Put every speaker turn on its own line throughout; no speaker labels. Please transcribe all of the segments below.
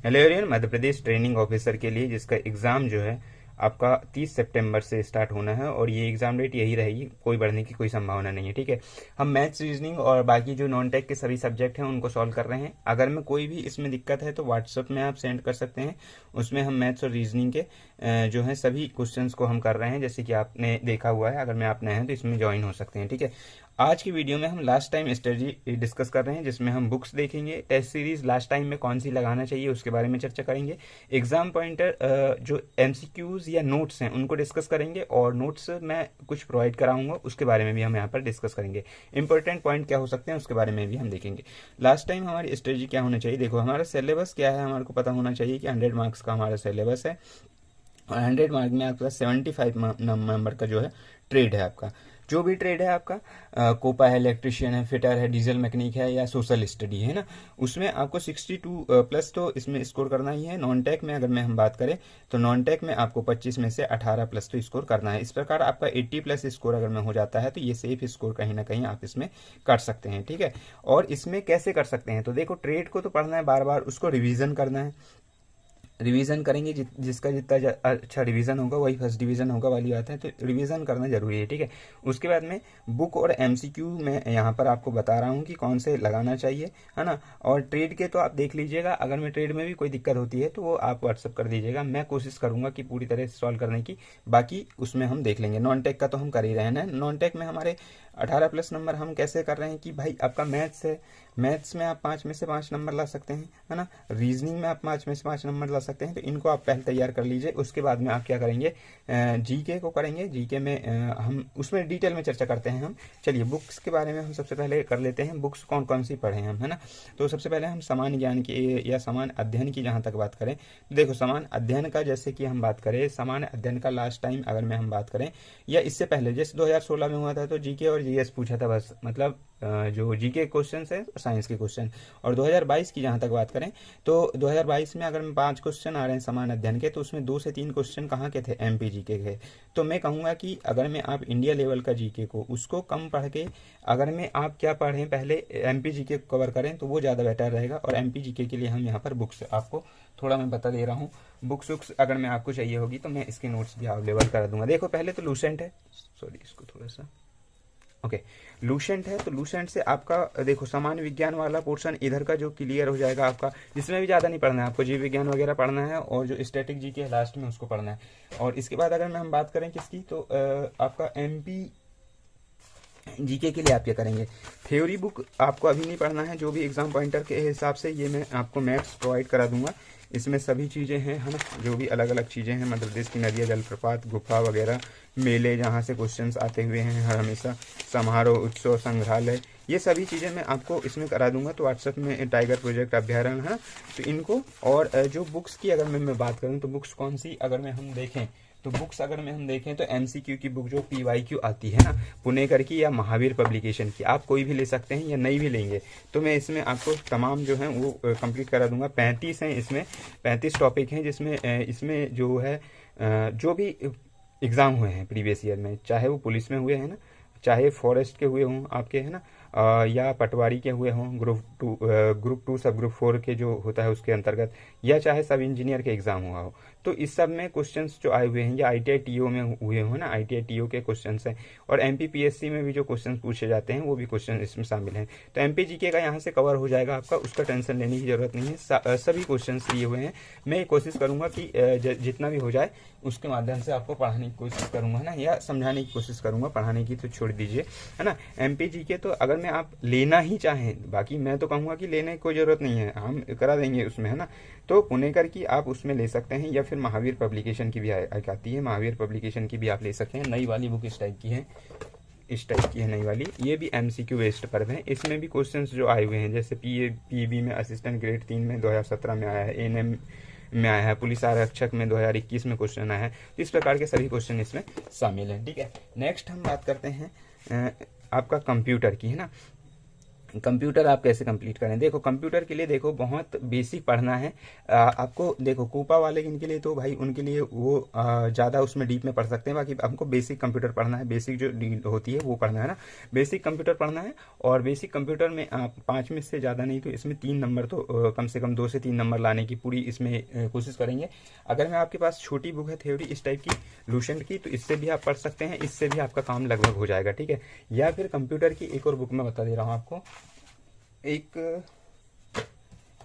Hello everyone, Madhya Pradesh training officer के लिए जिसका एग्ज़ाम जो है आपका 30 सितंबर से स्टार्ट होना है और ये एग्ज़ाम डेट यही रहेगी, कोई बढ़ने की कोई संभावना नहीं है। ठीक है, हम मैथ्स, रीजनिंग और बाकी जो नॉन टेक के सभी सब्जेक्ट हैं उनको सॉल्व कर रहे हैं। अगर में कोई भी इसमें दिक्कत है तो व्हाट्सएप में आप सेंड कर सकते हैं। उसमें हम मैथ्स और रीजनिंग के जो है सभी क्वेश्चंस को हम कर रहे हैं, जैसे कि आपने देखा हुआ है। अगर में आप नए हैं तो इसमें ज्वाइन हो सकते हैं। ठीक है, आज की वीडियो में हम लास्ट टाइम स्ट्रेटजी डिस्कस कर रहे हैं, जिसमें हम बुक्स देखेंगे, टेस्ट सीरीज लास्ट टाइम में कौन सी लगाना चाहिए उसके बारे में चर्चा करेंगे, एग्जाम पॉइंटर जो एमसीक्यूज या नोट्स हैं उनको डिस्कस करेंगे, और नोट्स मैं कुछ प्रोवाइड कराऊंगा उसके बारे में भी हम यहाँ पर डिस्कस करेंगे। इंपॉर्टेंट पॉइंट क्या हो सकते हैं उसके बारे में भी हम देखेंगे। लास्ट टाइम हमारी स्ट्रेटजी क्या होना चाहिए, देखो हमारा सिलेबस क्या है, हमारे को पता होना चाहिए कि 100 मार्क्स का हमारा सिलेबस है और 100 मार्क में आपके पास 75 नंबर का जो है ट्रेड है। आपका जो भी ट्रेड है, आपका कोपा है, इलेक्ट्रिशियन है, फिटर है, डीजल मैकेनिक है या सोशल स्टडी है ना, उसमें आपको 62 प्लस तो इसमें स्कोर करना ही है। नॉन टेक में अगर मैं हम बात करें तो नॉन टेक में आपको 25 में से 18 प्लस तो स्कोर करना है। इस प्रकार आपका 80 प्लस स्कोर अगर में हो जाता है तो ये सेफ स्कोर कहीं ना कहीं आप इसमें कर सकते हैं। ठीक है, और इसमें कैसे कर सकते हैं, तो देखो ट्रेड को तो पढ़ना है, बार बार उसको रिविजन करना है। रिवीजन करेंगे, जिसका जितना अच्छा रिवीजन होगा वही फर्स्ट डिवीजन होगा वाली बात है, तो रिवीजन करना जरूरी है। ठीक है, उसके बाद में बुक और एमसीक्यू में यहाँ पर आपको बता रहा हूँ कि कौन से लगाना चाहिए, है ना। और ट्रेड के तो आप देख लीजिएगा, अगर मैं ट्रेड में भी कोई दिक्कत होती है तो वो आप व्हाट्सअप कर दीजिएगा, मैं कोशिश करूंगा कि पूरी तरह से सॉल्व करने की। बाकी उसमें हम देख लेंगे। नॉन टेक का तो हम कर ही रहे हैं ना। नॉन टेक में हमारे 18 प्लस नंबर हम कैसे कर रहे हैं कि भाई आपका मैथ्स है, मैथ्स में आप 5 में से 5 नंबर ला सकते हैं, है ना। रीजनिंग में आप 5 में से 5 नंबर ला सकते हैं, तो इनको आप पहले तैयार कर लीजिए। उसके बाद में आप क्या करेंगे, जीके को करेंगे। जीके में हम उसमें डिटेल में चर्चा करते हैं हम। चलिए बुक्स के बारे में हम सबसे पहले कर लेते हैं, बुक्स कौन कौन सी पढ़े हम, है ना। तो सबसे पहले हम सामान्य ज्ञान की या सामान्य अध्ययन की जहाँ तक बात करें, तो देखो सामान्य अध्ययन का जैसे कि हम बात करें, सामान्य अध्ययन का लास्ट टाइम अगर मैं हम बात करें या इससे पहले जैसे 2016 में हुआ था तो जीके और जीएस पूछा था बस, मतलब जो जीके क्वेश्चन है साइंस के क्वेश्चन। और 2022 की जहाँ तक बात करें तो 2022 में अगर 5 क्वेश्चन आ रहे हैं समान अध्ययन के, तो उसमें 2 से 3 क्वेश्चन कहाँ के थे, एमपी जीके के। तो मैं कहूँगा कि अगर मैं आप इंडिया लेवल का जीके को उसको कम पढ़ के अगर मैं आप क्या पढ़ें, पहले एमपी जीके को कवर करें तो वो ज़्यादा बेटर रहेगा। और एमपी जीके के लिए हम यहाँ पर बुक्स आपको थोड़ा मैं बता दे रहा हूँ। बुक्स वुक्स अगर मैं आपको चाहिए होगी तो मैं इसके नोट्स भी अवेलेबल करा दूंगा। देखो पहले तो लूसेंट है, सॉरी इसको थोड़ा सा, ओके लूसेंट है, तो लूसेंट से आपका देखो सामान्य विज्ञान वाला पोर्शन इधर का जो क्लियर हो जाएगा आपका, जिसमें भी ज़्यादा नहीं पढ़ना है आपको, जीव विज्ञान वगैरह पढ़ना है और जो स्टैटिक जी के लास्ट में उसको पढ़ना है। और इसके बाद अगर मैं हम बात करें किसकी, तो आपका एमपी जीके के लिए आप क्या करेंगे, थ्योरी बुक आपको अभी नहीं पढ़ना है। जो भी एग्जाम पॉइंटर के हिसाब से ये मैं आपको मैप्स प्रोवाइड करा दूंगा, इसमें सभी चीज़ें हैं, है ना। जो भी अलग अलग चीज़ें हैं, मध्य प्रदेश की नदियाँ, जलप्रपात, गुफा वगैरह, मेले जहाँ से क्वेश्चंस आते हुए हैं हर हमेशा, समारोह, उत्सव, संग्रहालय, ये सभी चीज़ें मैं आपको इसमें करा दूंगा। तो व्हाट्सएप में टाइगर प्रोजेक्ट अभ्यारण्य है, तो इनको। और जो बुक्स की अगर मैं बात करूँ तो बुक्स कौन सी अगर मैं हम देखें, तो बुक्स अगर में हम देखें तो एमसीक्यू की बुक जो पीवाईक्यू आती है ना, पुणेकर की या महावीर पब्लिकेशन की, आप कोई भी ले सकते हैं या नहीं भी लेंगे तो मैं इसमें आपको तमाम जो है वो कंप्लीट करा दूंगा। 35 हैं इसमें, 35 टॉपिक हैं जिसमें इसमें जो है जो भी एग्ज़ाम हुए हैं प्रीवियस ईयर में, चाहे वो पुलिस में हुए हैं ना, चाहे फॉरेस्ट के हुए हों आपके, है ना, या पटवारी के हुए हों, ग्रुप टू सब ग्रुप 4 के जो होता है उसके अंतर्गत, या चाहे सब इंजीनियर के एग्ज़ाम हुआ हो, तो इस सब में क्वेश्चंस जो आए हुए हैं, या आईटीआई टीओ में हुए हो ना, आईटीआई टीओ के क्वेश्चंस हैं, और एमपीपीएससी में भी जो क्वेश्चंस पूछे जाते हैं वो भी क्वेश्चन इसमें शामिल हैं। तो एमपीजीके का यहाँ से कवर हो जाएगा आपका, उसका टेंशन लेने की जरूरत नहीं है। सभी क्वेश्चन दिए हुए हैं, मैं कोशिश करूंगा कि जितना भी हो जाए उसके माध्यम से आपको पढ़ाने की कोशिश करूंगा ना, या समझाने की कोशिश करूंगा, पढ़ाने की तो छोड़ दीजिए, है ना। एमपीजीके तो अगर मैं आप लेना ही चाहें, बाकी मैं तो कहूँगा कि लेने की कोई ज़रूरत नहीं है, हम करा देंगे उसमें, है ना। तो पुणेकर की आप उसमें ले सकते हैं, या फिर महावीर पब्लिकेशन की भी आती है, महावीर पब्लिकेशन की भी आप ले सकते हैं। नई वाली बुक इस टाइप की है, इस टाइप की है नई वाली, ये भी एमसीक्यू बेस्ड पर है। इसमें भी क्वेश्चंस जो आए हुए हैं, जैसे पीबी में असिस्टेंट ग्रेड 3 में 2017 में आया है, एएनएम में आया है, पुलिस आरक्षक में 2021 में क्वेश्चन आया है, तो इस प्रकार के सभी क्वेश्चन इसमें शामिल हैं। ठीक है, नेक्स्ट हम बात करते हैं आपका कंप्यूटर की, है ना। कंप्यूटर आप कैसे कंप्लीट करें। देखो कंप्यूटर के लिए देखो बहुत बेसिक पढ़ना है। आपको देखो कोपा वाले इनके लिए तो भाई उनके लिए वो ज़्यादा उसमें डीप में पढ़ सकते हैं। बाकी हमको बेसिक कंप्यूटर पढ़ना है, बेसिक जो डील होती है वो पढ़ना है ना, बेसिक कंप्यूटर पढ़ना है। और बेसिक कंप्यूटर में आप 5 में से ज़्यादा नहीं तो इसमें 3 नंबर तो कम से कम 2 से 3 नंबर लाने की पूरी इसमें कोशिश करेंगे। अगर मैं आपके पास छोटी बुक है थ्योरी इस टाइप की लूसेंट की, तो इससे भी आप पढ़ सकते हैं, इससे भी आपका काम लगभग हो जाएगा, ठीक है। या फिर कंप्यूटर की एक और बुक मैं बता दे रहा हूँ आपको, एक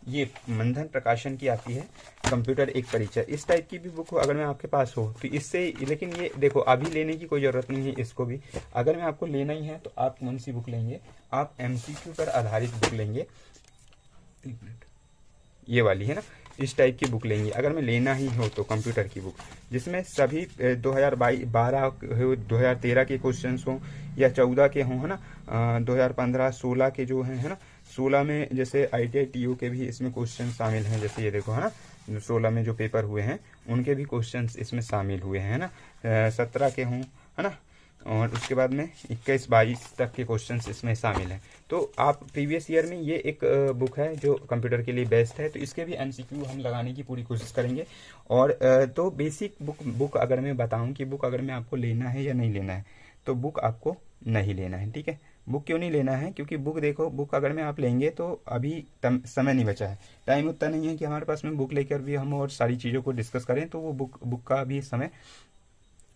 ये मंथन प्रकाशन की आती है कंप्यूटर एक परिचय, इस टाइप की भी बुक हो अगर मैं आपके पास हो तो इससे। लेकिन ये देखो अभी लेने की कोई ज़रूरत नहीं है इसको भी। अगर मैं आपको लेना ही है तो आप कौन सी बुक लेंगे, आप एमसीक्यू पर आधारित बुक लेंगे, एक मिनट, ये वाली है ना, इस टाइप की बुक लेंगे अगर मैं लेना ही हो तो कंप्यूटर की बुक, जिसमें सभी 2012 हो, 2013 के क्वेश्चंस हों या 14 के हों, है ना, 2015 16 के जो हैं, है ना, 16 में जैसे ITI TO के भी इसमें क्वेश्चन शामिल हैं, जैसे ये देखो है ना, 16 में जो पेपर हुए हैं उनके भी क्वेश्चंस इसमें शामिल हुए हैं, है ना, 17 के हों, है ना, और उसके बाद में 21-22 तक के क्वेश्चंस इसमें शामिल हैं। तो आप प्रीवियस ईयर में ये एक बुक है जो कंप्यूटर के लिए बेस्ट है, तो इसके भी MCQ हम लगाने की पूरी कोशिश करेंगे। और तो बेसिक बुक अगर मैं बताऊं कि बुक अगर मैं आपको लेना है या नहीं लेना है, तो बुक आपको नहीं लेना है, ठीक है। बुक क्यों नहीं लेना है, क्योंकि बुक देखो, बुक अगर में आप लेंगे तो अभी समय नहीं बचा है, टाइम उतना नहीं है कि हमारे पास में बुक लेकर भी हम और सारी चीज़ों को डिस्कस करें, तो वो बुक का भी समय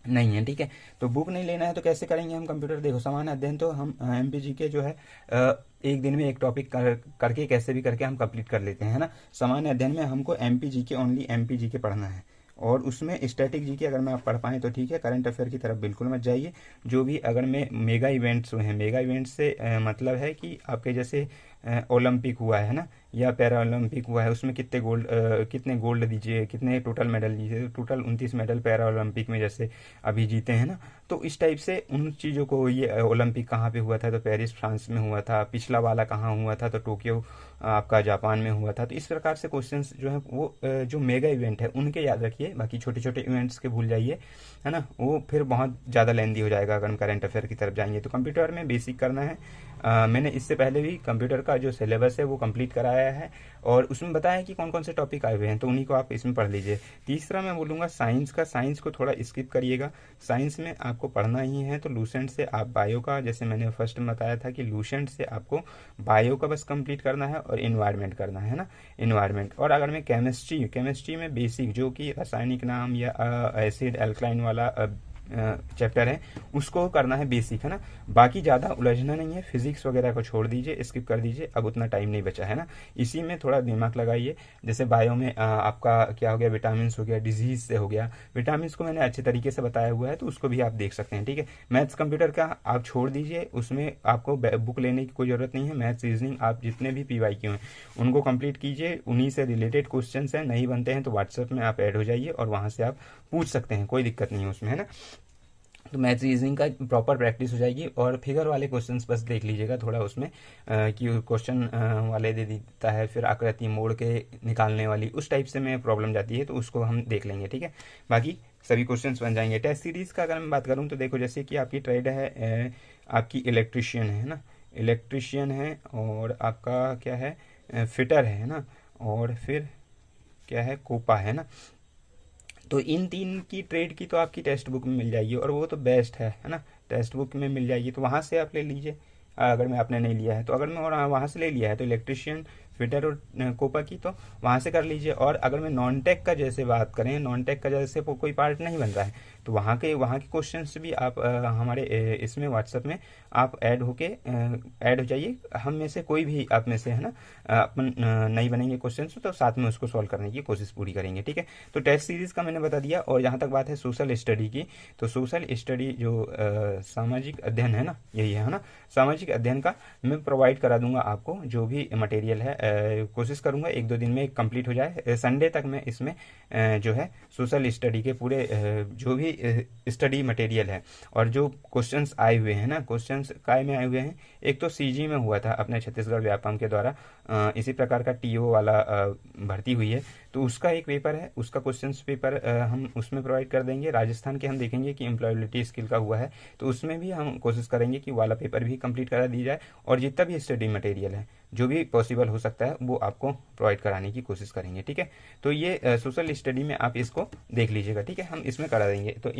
नहीं है, ठीक है। तो बुक नहीं लेना है तो कैसे करेंगे हम कंप्यूटर, देखो सामान्य अध्ययन तो हम MPG के जो है एक दिन में एक टॉपिक करके कैसे भी करके हम कंप्लीट कर लेते हैं, है ना। सामान्य अध्ययन में हमको MPG के ओनली MPG के पढ़ना है, और उसमें स्टैटिक जी के अगर मैं आप पढ़ पाएँ तो ठीक है, करंट अफेयर की तरफ बिल्कुल मत जाइए। जो भी अगर में मेगा इवेंट्स हुए हैं, मेगा इवेंट्स से मतलब है कि आपके जैसे ओलंपिक हुआ है ना, या पैरा ओलंपिक हुआ है, उसमें कितने गोल्ड दीजिए, कितने टोटल मेडल दीजिए, तो टोटल 29 मेडल पैरा ओलंपिक में जैसे अभी जीते हैं ना, तो इस टाइप से उन चीज़ों को, ये ओलंपिक कहाँ पे हुआ था, तो पेरिस फ्रांस में हुआ था, पिछला वाला कहाँ हुआ था, तो टोक्यो आपका जापान में हुआ था। तो इस प्रकार से क्वेश्चंस जो है वो जो मेगा इवेंट है उनके याद रखिए, बाकी छोटे छोटे इवेंट्स के भूल जाइए, है ना, वो फिर बहुत ज़्यादा लेंदी हो जाएगा अगर हम करंट अफेयर की तरफ जाएंगे। तो कंप्यूटर में बेसिक करना है। मैंने इससे पहले भी कंप्यूटर का जो सिलेबस है वो कंप्लीट कराया है, और उसमें बताया कि कौन कौन से टॉपिक आए हुए हैं, तो उन्हीं को आप इसमें पढ़ लीजिए। तीसरा मैं बोलूँगा साइंस का, साइंस को थोड़ा स्किप करिएगा। साइंस में आपको पढ़ना ही है तो लूसेंट से आप बायो का, जैसे मैंने फर्स्ट में बताया था कि लूसेंट से आपको बायो का बस कंप्लीट करना है और इन्वायरमेंट करना है ना, इन्वायरमेंट। और अगर मैं केमिस्ट्री में बेसिक जो कि रासायनिक नाम या एसिड एल्कलाइन वाला चैप्टर है उसको करना है बेसिक, है ना। बाकी ज़्यादा उलझना नहीं है, फिजिक्स वगैरह को छोड़ दीजिए, स्किप कर दीजिए, अब उतना टाइम नहीं बचा है ना। इसी में थोड़ा दिमाग लगाइए। जैसे बायो में आपका क्या हो गया, विटामिन हो गया, डिजीज से हो गया, विटामिन को मैंने अच्छे तरीके से बताया हुआ है तो उसको भी आप देख सकते हैं, ठीक है। मैथ्स कंप्यूटर का आप छोड़ दीजिए, उसमें आपको बुक लेने की कोई ज़रूरत नहीं है। मैथ्स रीजनिंग आप जितने भी PYQ हैं उनको कंप्लीट कीजिए, उन्हीं से रिलेटेड क्वेश्चन हैं, नहीं बनते हैं तो व्हाट्सएप में आप ऐड हो जाइए और वहाँ से आप पूछ सकते हैं, कोई दिक्कत नहीं है उसमें, है ना। तो मैथ्स रीजनिंग का प्रॉपर प्रैक्टिस हो जाएगी। और फिगर वाले क्वेश्चंस बस देख लीजिएगा थोड़ा उसमें, कि क्वेश्चन वाले दे देता है, फिर आकृति मोड़ के निकालने वाली उस टाइप से में प्रॉब्लम जाती है, तो उसको हम देख लेंगे, ठीक है। बाकी सभी क्वेश्चंस बन जाएंगे। टेस्ट सीरीज़ का अगर मैं बात करूँ तो देखो, जैसे कि आपकी ट्रेड है, आपकी इलेक्ट्रिशियन है ना, इलेक्ट्रिशियन है, और आपका क्या है, फिटर है ना, और फिर क्या है, कोपा है ना। तो इन 3 की ट्रेड की तो आपकी टेक्स्ट बुक में मिल जाएगी, और वो तो बेस्ट है ना, टेक्स्ट बुक में मिल जाएगी, तो वहाँ से आप ले लीजिए। अगर मैं आपने नहीं लिया है तो, अगर मैं और वहाँ से ले लिया है तो इलेक्ट्रिशियन, फिटर और कोपा की तो वहाँ से कर लीजिए। और अगर मैं नॉन टेक का जैसे बात करें, नॉन टेक का जैसे कोई पार्ट नहीं बन रहा है, तो वहाँ के क्वेश्चंस भी आप हमारे इसमें व्हाट्सएप में आप ऐड हो जाइए। हम में से कोई भी आप में से, है ना, अपन नहीं बनेंगे क्वेश्चंस तो साथ में उसको सॉल्व करने की कोशिश पूरी करेंगे, ठीक है। तो टेस्ट सीरीज़ का मैंने बता दिया। और जहाँ तक बात है सोशल स्टडी की, तो सोशल स्टडी जो सामाजिक अध्ययन है ना, यही है ना, सामाजिक अध्ययन का मैं प्रोवाइड करा दूंगा आपको, जो भी मटेरियल है कोशिश करूंगा 1-2 दिन में कंप्लीट हो जाए। संडे तक मैं इसमें जो है सोशल स्टडी के पूरे जो भी स्टडी मटेरियल है और जो क्वेश्चंस आए हुए हैं ना, क्वेश्चंस काय में आए हुए हैं, एक तो CG में हुआ था अपने छत्तीसगढ़ व्यापम के द्वारा इसी प्रकार का टीओ वाला भर्ती हुई है, तो उसका एक पेपर है, उसका क्वेश्चन पेपर हम उसमें प्रोवाइड कर देंगे। राजस्थान के हम देखेंगे कि एम्प्लॉयबिलिटी स्किल का हुआ है, तो उसमें भी हम कोशिश करेंगे कि वाला पेपर भी कंप्लीट करा दी जाए, और जितना भी स्टडी मटेरियल है जो भी पॉसिबल हो सकता है वो आपको प्रोवाइड कराने की कोशिश करेंगे, ठीक है। तो ये सोशल स्टडी में आप इसको देख लीजिएगा, ठीक है, हम इसमें करा देंगे। तो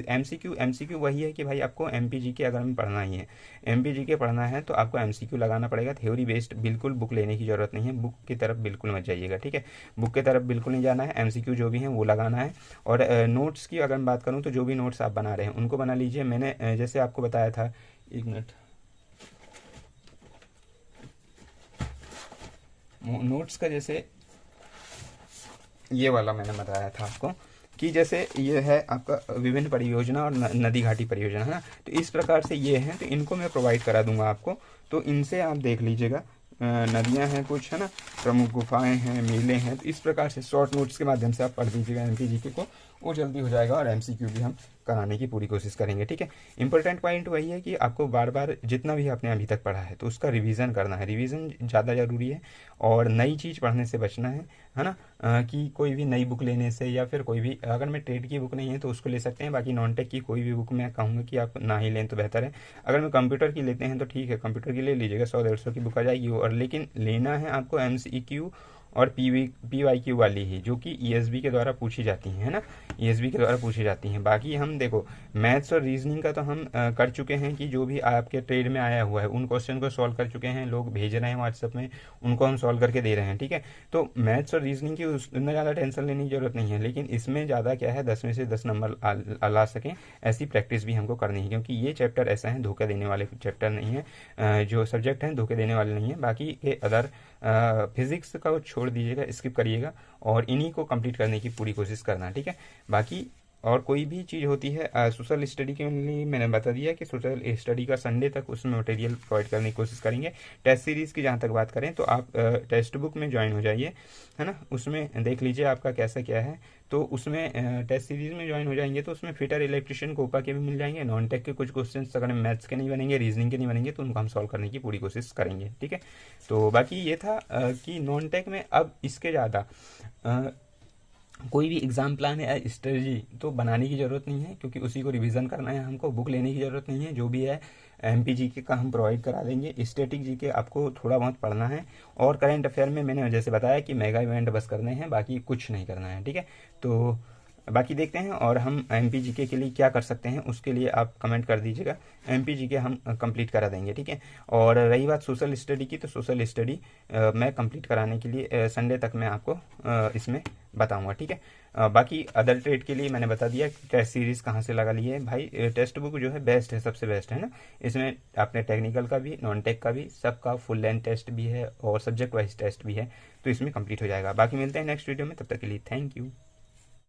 एमसीक्यू वही है कि भाई आपको एमपीजी के अगर हमें पढ़ना ही है, एमपीजी के पढ़ना है तो आपको एमसीक्यू लगाना पड़ेगा। थ्योरी बेस्ड बिल्कुल बुक लेने की जरूरत नहीं है, बुक की तरफ बिल्कुल मत जाइएगा, ठीक है, बुक की तरफ बिल्कुल नहीं जाना है, एमसीक्यू जो भी है वो लगाना है। और नोट्स की अगर मैं बात करूँ तो जो भी नोट्स आप बना रहे हैं उनको बना लीजिए। मैंने जैसे आपको बताया था, एक मिनट, नोट्स का जैसे ये वाला मैंने बताया था आपको कि जैसे ये है आपका विभिन्न परियोजना और नदी घाटी परियोजना है ना, तो इस प्रकार से ये हैं, तो इनको मैं प्रोवाइड करा दूंगा आपको, तो इनसे आप देख लीजिएगा। नदियां हैं कुछ, है ना, प्रमुख गुफाएं हैं, मेले हैं, तो इस प्रकार से शॉर्ट नोट्स के माध्यम से आप पढ़ दीजिएगा एमपीजीके को, वो जल्दी हो जाएगा। और एमसीक्यू भी हम कराने की पूरी कोशिश करेंगे, ठीक है। इंपॉर्टेंट पॉइंट वही है कि आपको बार बार जितना भी आपने अभी तक पढ़ा है तो उसका रिवीजन करना है, रिवीजन ज़्यादा ज़रूरी है, और नई चीज़ पढ़ने से बचना है ना। कि कोई भी नई बुक लेने से, या फिर कोई भी, अगर मैं ट्रेड की बुक नहीं है तो उसको ले सकते हैं, बाकी नॉन टेक की कोई भी बुक मैं कहूँगा कि आप ना ही लें तो बेहतर है। अगर मैं कंप्यूटर की लेते हैं तो ठीक है, कंप्यूटर की ले लीजिएगा, 100-150 की बुक आ जाएगी, और लेकिन लेना है आपको एमसीक्यू और पीवाईक्यू वाली ही, जो कि ईएसबी के द्वारा पूछी जाती हैं, है ना, ईएसबी के द्वारा पूछी जाती हैं। बाकी हम देखो मैथ्स और रीजनिंग का तो हम कर चुके हैं, कि जो भी आपके ट्रेड में आया हुआ है उन क्वेश्चन को सॉल्व कर चुके हैं, लोग भेज रहे हैं व्हाट्सएप में, उनको हम सॉल्व करके दे रहे हैं, ठीक है। तो मैथ्स और रीजनिंग की उतना ज़्यादा टेंशन लेने की जरूरत नहीं है, लेकिन इसमें ज़्यादा क्या है, 10 में से 10 नंबर ला सकें ऐसी प्रैक्टिस भी हमको करनी है, क्योंकि ये चैप्टर ऐसा है धोखा देने वाले चैप्टर नहीं है, जो सब्जेक्ट हैं धोखे देने वाले नहीं है। बाकी के अदर फिजिक्स का छोड़ दीजिएगा, स्किप करिएगा, और इन्हीं को कंप्लीट करने की पूरी कोशिश करना, ठीक है। बाकी और कोई भी चीज़ होती है सोशल स्टडी के लिए मैंने बता दिया कि सोशल स्टडी का संडे तक उसमें मटेरियल प्रोवाइड करने की कोशिश करेंगे। टेस्ट सीरीज़ की जहाँ तक बात करें तो आप टेक्स्ट बुक में ज्वाइन हो जाइए, है ना, उसमें देख लीजिए आपका कैसा क्या है। तो उसमें टेस्ट सीरीज में ज्वाइन हो जाएंगे तो उसमें फिटर, इलेक्ट्रिशियन, कोपा के भी मिल जाएंगे। नॉन टेक के कुछ क्वेश्चन अगर मैथ्स के नहीं बनेंगे, रीजनिंग के नहीं बनेंगे, तो उनको हम सॉल्व करने की पूरी कोशिश करेंगे, ठीक है। तो बाकी ये था कि नॉन टेक में अब इसके ज़्यादा कोई भी एग्जाम प्लान या स्ट्रेटजी तो बनाने की ज़रूरत नहीं है, क्योंकि उसी को रिवीजन करना है हमको, बुक लेने की ज़रूरत नहीं है। जो भी है एमपीजीके का हम प्रोवाइड करा देंगे, स्टैटिक जीके आपको थोड़ा बहुत पढ़ना है, और करंट अफेयर में मैंने जैसे बताया कि मेगा इवेंट बस करने हैं, बाकी कुछ नहीं करना है, ठीक है। तो बाकी देखते हैं, और हम एमपीजीके के लिए क्या कर सकते हैं उसके लिए आप कमेंट कर दीजिएगा, एमपीजीके हम कंप्लीट करा देंगे, ठीक है। और रही बात सोशल स्टडी की, तो सोशल स्टडी मैं कंप्लीट कराने के लिए संडे तक मैं आपको इसमें बताऊंगा, ठीक है। बाकी अदर ट्रेड के लिए मैंने बता दिया कि टेस्ट सीरीज कहाँ से लगा ली है भाई। टेक्स्ट बुक जो है बेस्ट है, सबसे बेस्ट है ना, इसमें आपने टेक्निकल का भी, नॉन टेक का भी, सबका फुल लेंथ टेस्ट भी है, और सब्जेक्ट वाइज टेस्ट भी है, तो इसमें कंप्लीट हो जाएगा। बाकी मिलते हैं नेक्स्ट वीडियो में, तब तक के लिए थैंक यू।